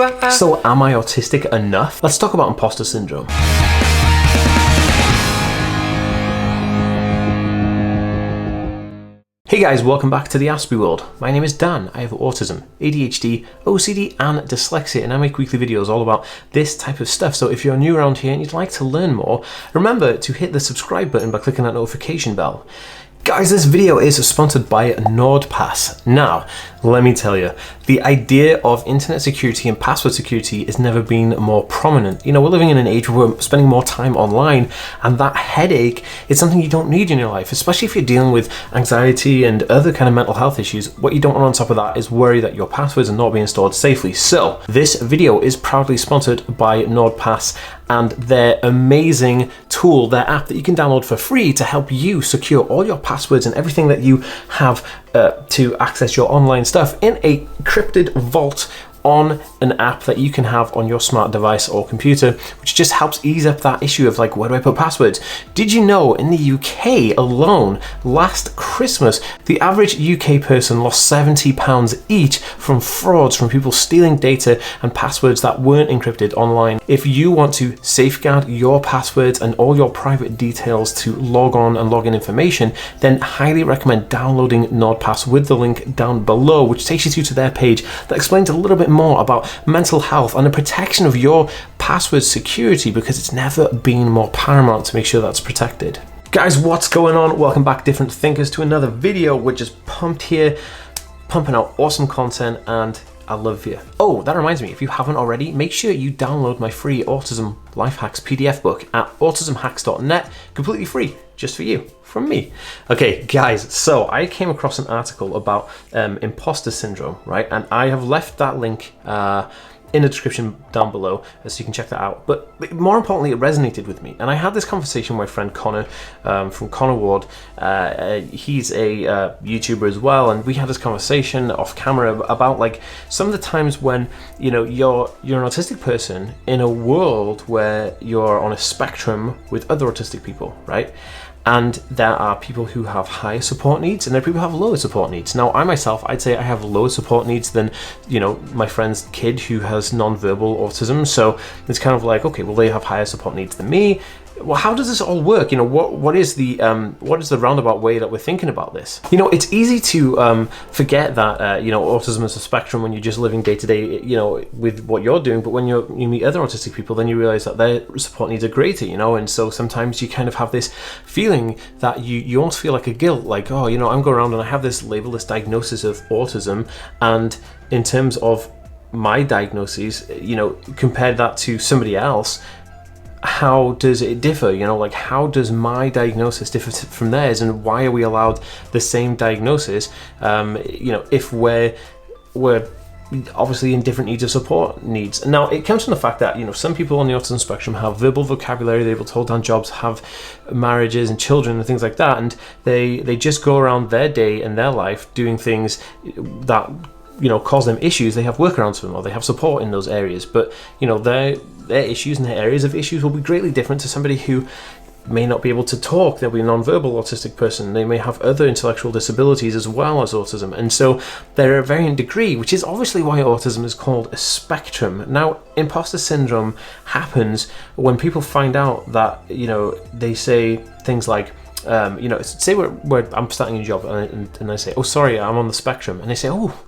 So am I autistic enough? Let's talk about imposter syndrome. Hey guys, welcome back to TheAspieWorld. My name is Dan. I have autism, ADHD, OCD and dyslexia, and I make weekly videos all about this type of stuff. So if you're new around here and you'd like to learn more, remember to hit the subscribe button by clicking that notification bell. Guys, this video is sponsored by NordPass. Now, let me tell you, the idea of internet security and password security has never been more prominent. You know, we're living in an age where we're spending more time online, and that headache is something you don't need in your life, especially if you're dealing with anxiety and other kind of mental health issues. What you don't want on top of that is worry that your passwords are not being stored safely. So, this video is proudly sponsored by NordPass and their amazing tool, their app that you can download for free to help you secure all your passwords and everything that you have to access your online stuff in a encrypted vault on an app that you can have on your smart device or computer, which just helps ease up that issue of like, where do I put passwords? Did you know in the UK alone, last Christmas, the average UK person lost £70 each from frauds, from people stealing data and passwords that weren't encrypted online? If you want to safeguard your passwords and all your private details to log on and log in information, then highly recommend downloading NordPass with the link down below, which takes you through to their page that explains a little bit more about mental health and the protection of your password security, because it's never been more paramount to make sure that's protected. Guys, what's going on? Welcome back, different thinkers, to another video. We're just pumped here, pumping out awesome content, and I love you. Oh, that reminds me, if you haven't already, make sure you download my free Autism Life Hacks PDF book at autismhacks.net, completely free, just for you, from me. Okay, guys, so I came across an article about imposter syndrome, right? And I have left that link in the description down below, so you can check that out. But more importantly, it resonated with me. And I had this conversation with my friend Connor from Connor Ward. He's a YouTuber as well, and we had this conversation off camera about like some of the times when, you know, you're an autistic person in a world where you're on a spectrum with other autistic people, right? And there are people who have higher support needs, and there are people who have lower support needs. Now, I myself, I'd say I have lower support needs than, you know, my friend's kid who has non-verbal autism. So it's kind of like, okay, well, they have higher support needs than me. Well, how does this all work? You know, what is the roundabout way that we're thinking about this? You know, it's easy to forget that you know, autism is a spectrum when you're just living day to day, you know, with what you're doing. But when you meet other autistic people, then you realize that their support needs are greater, you know. And so sometimes you kind of have this feeling that you almost feel like a guilt, like, oh, you know, I'm going around and I have this label, this diagnosis of autism, and in terms of my diagnosis, you know, compared that to somebody else, how does it differ? You know, like, how does my diagnosis differ from theirs, and why are we allowed the same diagnosis? You know, if we're obviously in different needs of support needs. Now, it comes from the fact that, you know, some people on the autism spectrum have verbal vocabulary, they're able to hold down jobs, have marriages and children and things like that, and they just go around their day and their life doing things that, you know, cause them issues. They have workarounds for them, or they have support in those areas. But, you know, their issues and their areas of issues will be greatly different to somebody who may not be able to talk. They'll be a non-verbal autistic person. They may have other intellectual disabilities as well as autism. And so they're a varying degree, which is obviously why autism is called a spectrum. Now, imposter syndrome happens when people find out that, you know, they say things like, you know, say I'm starting a job and I say, oh, sorry, I'm on the spectrum. And they say, oh,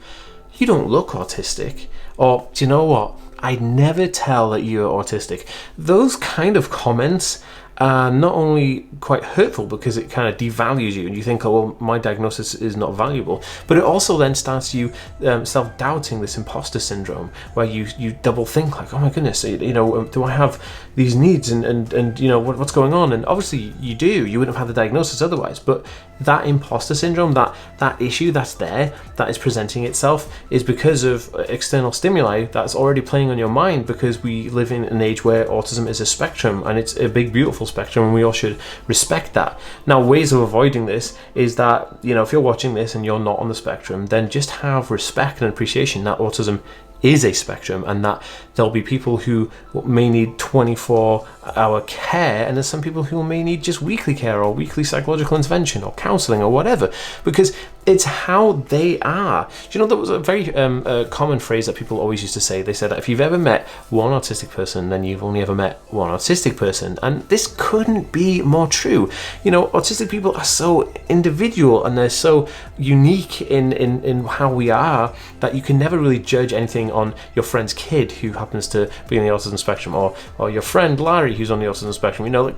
you don't look autistic. Or, do you know what? I'd never tell that you're autistic. Those kind of comments are not only quite hurtful because it kind of devalues you and you think, oh, well, my diagnosis is not valuable, but it also then starts you self-doubting, this imposter syndrome, where you double think like, oh my goodness, you know, do I have these needs and you know, what's going on? And obviously you do, you wouldn't have had the diagnosis otherwise, but that imposter syndrome, that issue that's there, that is presenting itself, is because of external stimuli that's already playing on your mind, because we live in an age where autism is a spectrum, and it's a big, beautiful spectrum, and we all should respect that. Now, ways of avoiding this is that, you know, if you're watching this and you're not on the spectrum, then just have respect and appreciation that autism is a spectrum, and that there'll be people who may need 24-hour care, and there's some people who may need just weekly care or weekly psychological intervention or counseling or whatever, because It's how they are. Do you know, there was a very common phrase that people always used to say. They said that if you've ever met one autistic person, then you've only ever met one autistic person. And this couldn't be more true. You know, autistic people are so individual and they're so unique in how we are that you can never really judge anything on your friend's kid who happens to be on the autism spectrum, or your friend Larry who's on the autism spectrum. You know, like,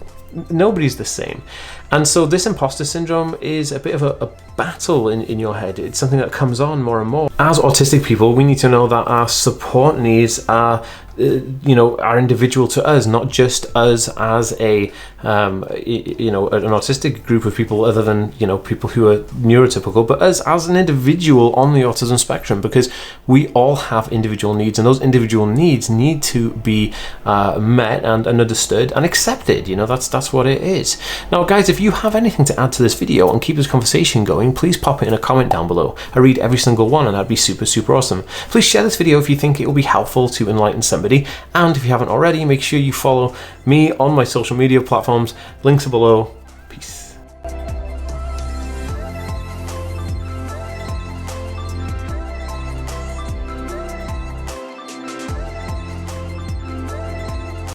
nobody's the same. And so this imposter syndrome is a bit of a battle in your head. It's something that comes on more and more. As autistic people, we need to know that our support needs are are individual to us, not just us as a an autistic group of people other than people who are neurotypical, but us as an individual on the autism spectrum, because we all have individual needs, and those individual needs need to be met and understood and accepted. That's what it is. Now guys, if you have anything to add to this video and keep this conversation going, please pop it in a comment down below. I read every single one and that'd be super awesome. Please share this video if you think it will be helpful to enlighten somebody. And if you haven't already, make sure you follow me on my social media platforms. Links are below. Peace.